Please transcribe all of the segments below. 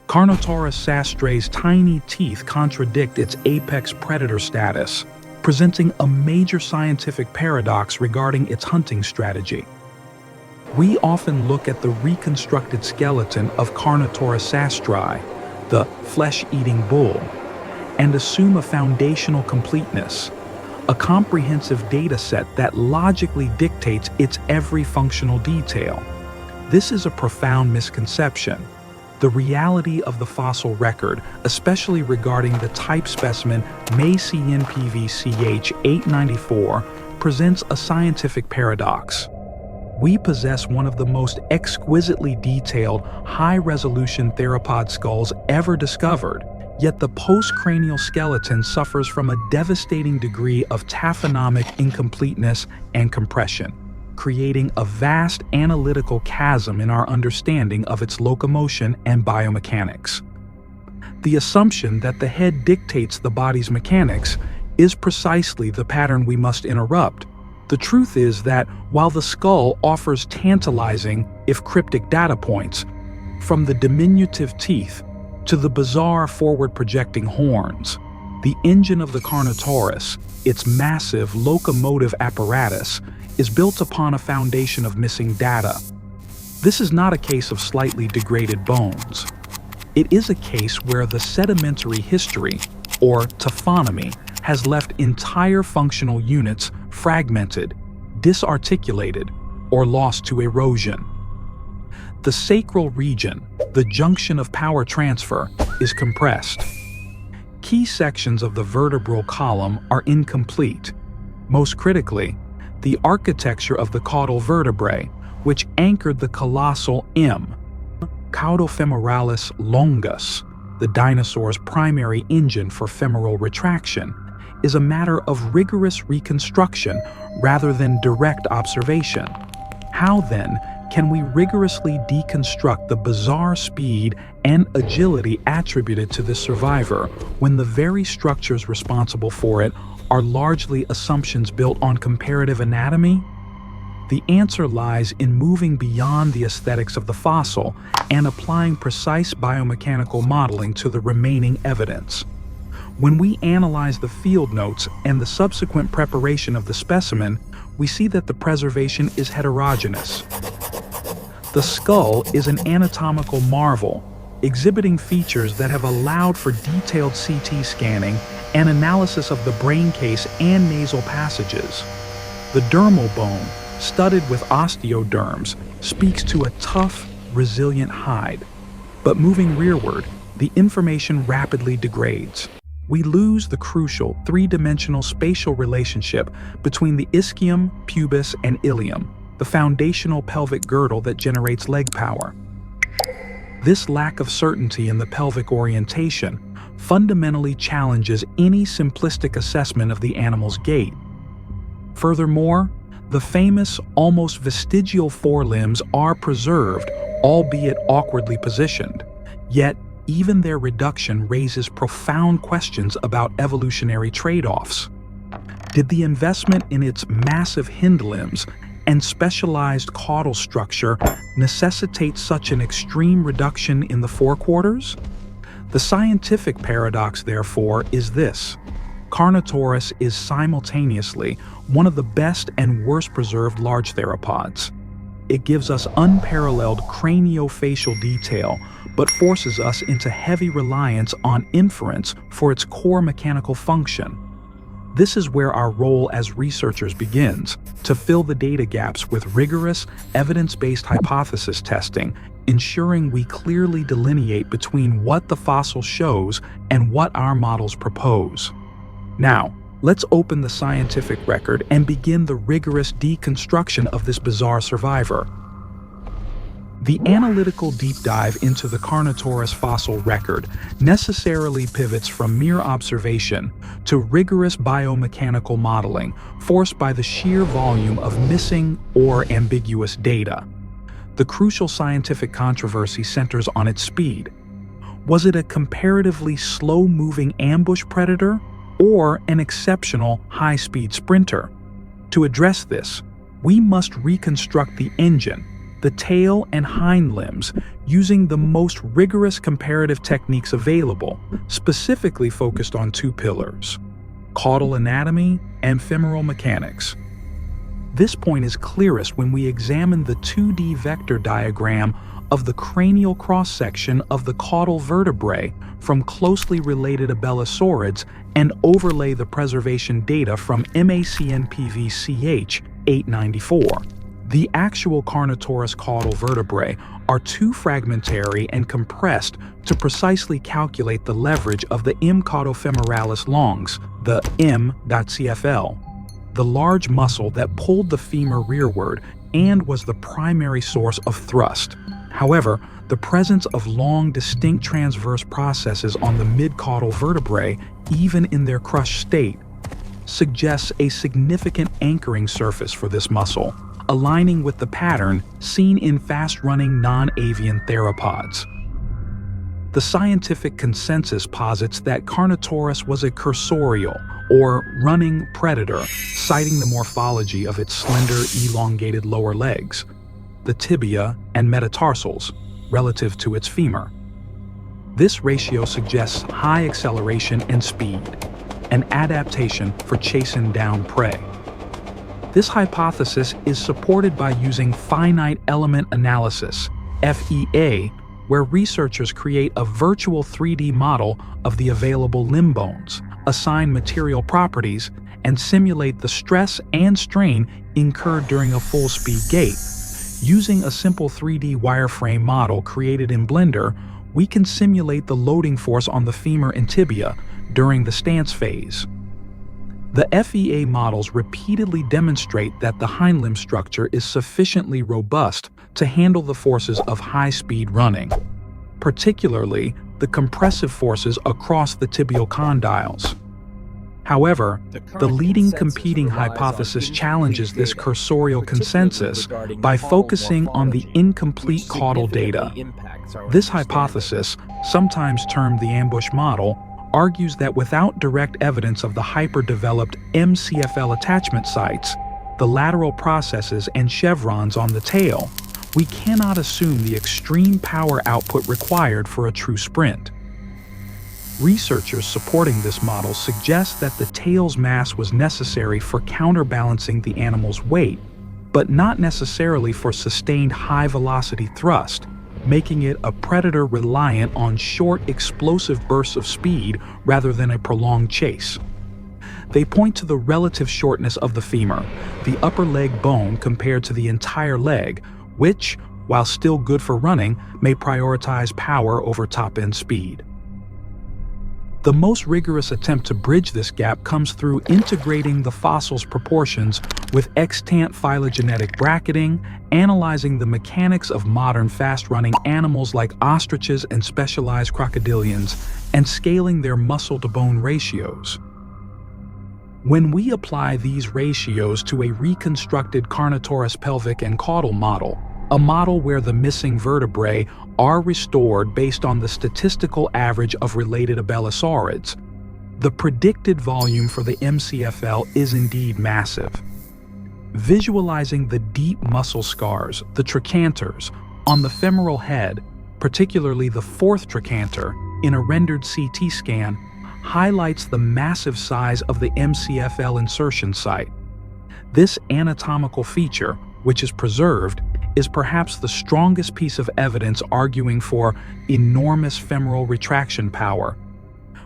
Carnotaurus sastrae's tiny teeth contradict its apex predator status, presenting a major scientific paradox regarding its hunting strategy. We often look at the reconstructed skeleton of Carnotaurus sastrae, the flesh-eating bull, and assume a foundational completeness, a comprehensive data set that logically dictates its every functional detail. This is a profound misconception. The reality of the fossil record, especially regarding the type specimen MayCNPV-CH894, presents a scientific paradox. We possess one of the most exquisitely detailed, high-resolution theropod skulls ever discovered, yet the postcranial skeleton suffers from a devastating degree of taphonomic incompleteness and compression, creating a vast analytical chasm in our understanding of its locomotion and biomechanics. The assumption that the head dictates the body's mechanics is precisely the pattern we must interrupt. The truth is that while the skull offers tantalizing, if cryptic data points, from the diminutive teeth to the bizarre forward-projecting horns, the engine of the Carnotaurus, its massive locomotive apparatus, is built upon a foundation of missing data. This is not a case of slightly degraded bones. It is a case where the sedimentary history, or taphonomy, has left entire functional units fragmented, disarticulated, or lost to erosion. The sacral region, the junction of power transfer, is compressed. Key sections of the vertebral column are incomplete. Most critically, the architecture of the caudal vertebrae, which anchored the colossal M, caudofemoralis longus, the dinosaur's primary engine for femoral retraction, is a matter of rigorous reconstruction rather than direct observation. How, then, can we rigorously deconstruct the bizarre speed and agility attributed to this survivor when the very structures responsible for it are largely assumptions built on comparative anatomy? The answer lies in moving beyond the aesthetics of the fossil and applying precise biomechanical modeling to the remaining evidence. When we analyze the field notes and the subsequent preparation of the specimen, we see that the preservation is heterogeneous. The skull is an anatomical marvel, exhibiting features that have allowed for detailed CT scanning and analysis of the brain case and nasal passages. The dermal bone, studded with osteoderms, speaks to a tough, resilient hide. But moving rearward, the information rapidly degrades. We lose the crucial three-dimensional spatial relationship between the ischium, pubis, and ilium, the foundational pelvic girdle that generates leg power. This lack of certainty in the pelvic orientation fundamentally challenges any simplistic assessment of the animal's gait. Furthermore, the famous, almost vestigial forelimbs are preserved, albeit awkwardly positioned. Yet, even their reduction raises profound questions about evolutionary trade-offs. Did the investment in its massive hind limbs and specialized caudal structure necessitate such an extreme reduction in the forequarters? The scientific paradox, therefore, is this. Carnotaurus is simultaneously one of the best and worst preserved large theropods. It gives us unparalleled craniofacial detail, but forces us into heavy reliance on inference for its core mechanical function. This is where our role as researchers begins, to fill the data gaps with rigorous, evidence-based hypothesis testing, ensuring we clearly delineate between what the fossil shows and what our models propose. Now, let's open the scientific record and begin the rigorous deconstruction of this bizarre survivor. The analytical deep dive into the Carnotaurus fossil record necessarily pivots from mere observation to rigorous biomechanical modeling, forced by the sheer volume of missing or ambiguous data. The crucial scientific controversy centers on its speed. Was it a comparatively slow-moving ambush predator or an exceptional high-speed sprinter? To address this, we must reconstruct the engine, the tail and hind limbs using the most rigorous comparative techniques available, specifically focused on two pillars: caudal anatomy and femoral mechanics. This point is clearest when we examine the 2D vector diagram of the cranial cross-section of the caudal vertebrae from closely related abelisaurids and overlay the preservation data from MACNPV-CH 894. The actual Carnotaurus caudal vertebrae are too fragmentary and compressed to precisely calculate the leverage of the M. caudofemoralis longus, the M.CFL, the large muscle that pulled the femur rearward and was the primary source of thrust. However, the presence of long, distinct transverse processes on the mid-caudal vertebrae, even in their crushed state, suggests a significant anchoring surface for this muscle, aligning with the pattern seen in fast-running non-avian theropods. The scientific consensus posits that Carnotaurus was a cursorial, or running predator, citing the morphology of its slender, elongated lower legs, the tibia and metatarsals, relative to its femur. This ratio suggests high acceleration and speed, an adaptation for chasing down prey. This hypothesis is supported by using finite element analysis, FEA, where researchers create a virtual 3D model of the available limb bones, assign material properties, and simulate the stress and strain incurred during a full-speed gait. Using a simple 3D wireframe model created in Blender, we can simulate the loading force on the femur and tibia during the stance phase. The FEA models repeatedly demonstrate that the hind limb structure is sufficiently robust to handle the forces of high-speed running, particularly the compressive forces across the tibial condyles. However, the leading competing hypothesis challenges this cursorial consensus by focusing on the incomplete caudal data. This hypothesis, sometimes termed the ambush model, argues that without direct evidence of the hyper-developed MCFL attachment sites, the lateral processes and chevrons on the tail, we cannot assume the extreme power output required for a true sprint. Researchers supporting this model suggest that the tail's mass was necessary for counterbalancing the animal's weight, but not necessarily for sustained high-velocity thrust, making it a predator reliant on short, explosive bursts of speed rather than a prolonged chase. They point to the relative shortness of the femur, the upper leg bone compared to the entire leg, which, while still good for running, may prioritize power over top-end speed. The most rigorous attempt to bridge this gap comes through integrating the fossil's proportions with extant phylogenetic bracketing, analyzing the mechanics of modern fast-running animals like ostriches and specialized crocodilians, and scaling their muscle-to-bone ratios. When we apply these ratios to a reconstructed Carnotaurus pelvic and caudal model, a model where the missing vertebrae are restored based on the statistical average of related abelisaurids, the predicted volume for the MCFL is indeed massive. Visualizing the deep muscle scars, the trochanters, on the femoral head, particularly the fourth trochanter, in a rendered CT scan, highlights the massive size of the MCFL insertion site. This anatomical feature, which is preserved, is perhaps the strongest piece of evidence arguing for enormous femoral retraction power,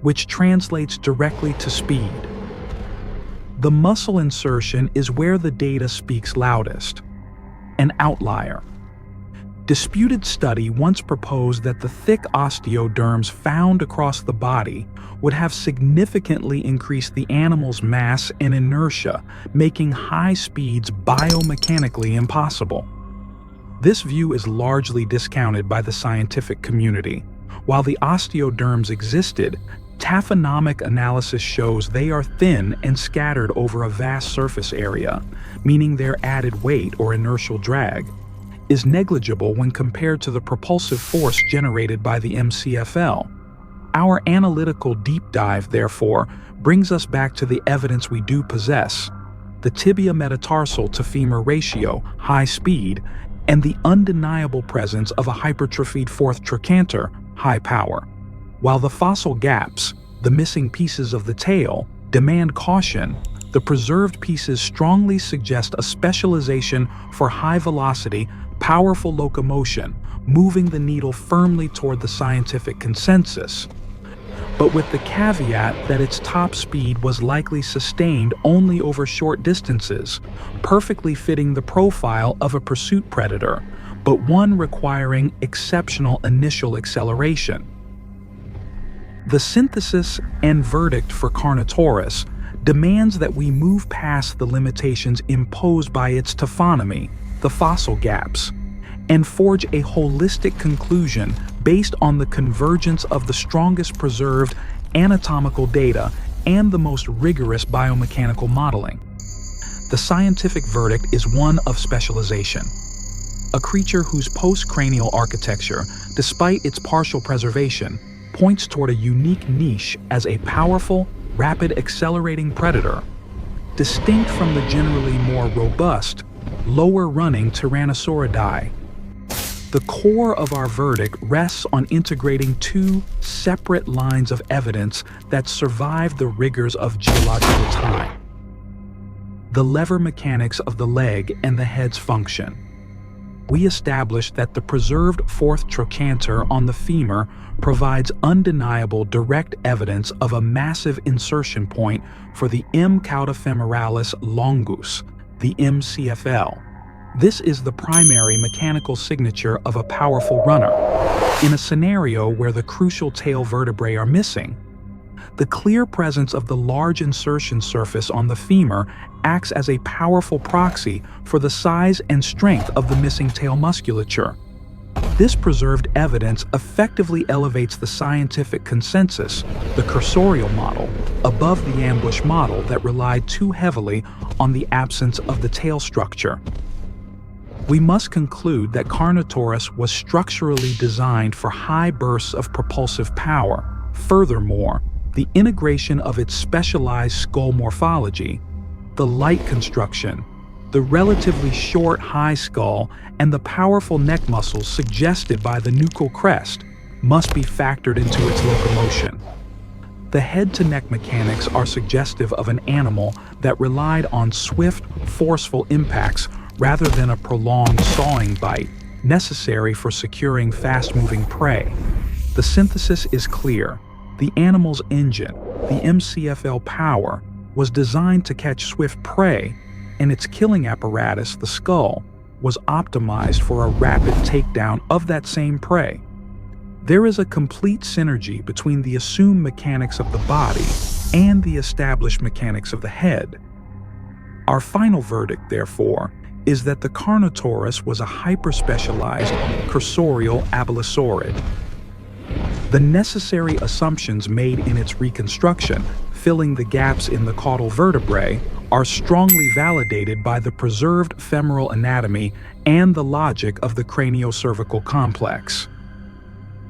which translates directly to speed. The muscle insertion is where the data speaks loudest. An outlier. Disputed study once proposed that the thick osteoderms found across the body would have significantly increased the animal's mass and inertia, making high speeds biomechanically impossible. This view is largely discounted by the scientific community. While the osteoderms existed, taphonomic analysis shows they are thin and scattered over a vast surface area, meaning their added weight or inertial drag is negligible when compared to the propulsive force generated by the MCFL. Our analytical deep dive, therefore, brings us back to the evidence we do possess: the tibia metatarsal to femur ratio, high speed, and the undeniable presence of a hypertrophied fourth trochanter, high power. While the fossil gaps, the missing pieces of the tail, demand caution, the preserved pieces strongly suggest a specialization for high-velocity, powerful locomotion, moving the needle firmly toward the scientific consensus. But with the caveat that its top speed was likely sustained only over short distances, perfectly fitting the profile of a pursuit predator, but one requiring exceptional initial acceleration. The synthesis and verdict for Carnotaurus demands that we move past the limitations imposed by its taphonomy, the fossil gaps, and forge a holistic conclusion based on the convergence of the strongest preserved anatomical data and the most rigorous biomechanical modeling. The scientific verdict is one of specialization. A creature whose postcranial architecture, despite its partial preservation, points toward a unique niche as a powerful, rapid accelerating predator, distinct from the generally more robust, lower-running Tyrannosauridae. The core of our verdict rests on integrating two separate lines of evidence that survived the rigors of geological time: the lever mechanics of the leg and the head's function. We established that the preserved fourth trochanter on the femur provides undeniable direct evidence of a massive insertion point for the M. caudifemoralis longus, the MCFL. This is the primary mechanical signature of a powerful runner. In a scenario where the crucial tail vertebrae are missing, the clear presence of the large insertion surface on the femur acts as a powerful proxy for the size and strength of the missing tail musculature. This preserved evidence effectively elevates the scientific consensus, the cursorial model, above the ambush model that relied too heavily on the absence of the tail structure. We must conclude that Carnotaurus was structurally designed for high bursts of propulsive power. Furthermore, the integration of its specialized skull morphology, the light construction, the relatively short high skull, and the powerful neck muscles suggested by the nuchal crest must be factored into its locomotion. The head-to-neck mechanics are suggestive of an animal that relied on swift, forceful impacts rather than a prolonged sawing bite necessary for securing fast-moving prey. The synthesis is clear. The animal's engine, the MCFL power, was designed to catch swift prey, and its killing apparatus, the skull, was optimized for a rapid takedown of that same prey. There is a complete synergy between the assumed mechanics of the body and the established mechanics of the head. Our final verdict, therefore, is that the Carnotaurus was a hyper-specialized cursorial abelisaurid. The necessary assumptions made in its reconstruction, filling the gaps in the caudal vertebrae, are strongly validated by the preserved femoral anatomy and the logic of the craniocervical complex.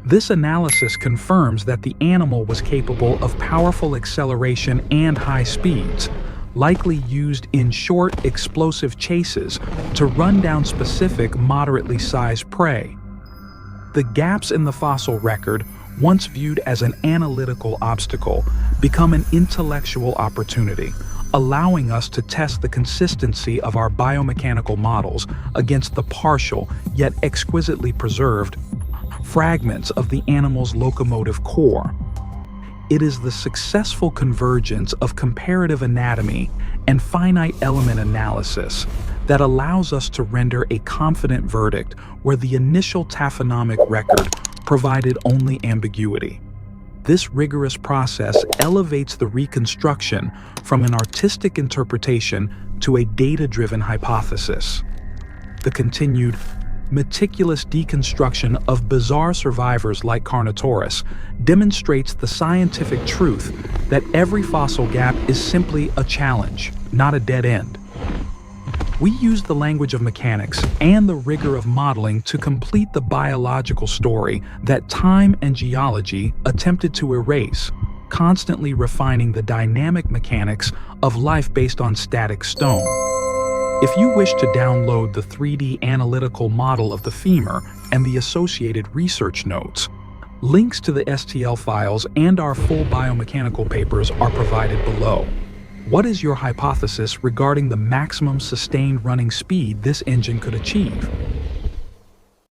This analysis confirms that the animal was capable of powerful acceleration and high speeds, likely used in short, explosive chases to run down specific, moderately sized prey. The gaps in the fossil record, once viewed as an analytical obstacle, become an intellectual opportunity, allowing us to test the consistency of our biomechanical models against the partial, yet exquisitely preserved, fragments of the animal's locomotive core. It is the successful convergence of comparative anatomy and finite element analysis that allows us to render a confident verdict where the initial taphonomic record provided only ambiguity. This rigorous process elevates the reconstruction from an artistic interpretation to a data-driven hypothesis. The continued, meticulous deconstruction of bizarre survivors like Carnotaurus demonstrates the scientific truth that every fossil gap is simply a challenge, not a dead end. We use the language of mechanics and the rigor of modeling to complete the biological story that time and geology attempted to erase, constantly refining the dynamic mechanics of life based on static stone. If you wish to download the 3D analytical model of the femur and the associated research notes, links to the STL files and our full biomechanical papers are provided below. What is your hypothesis regarding the maximum sustained running speed this engine could achieve?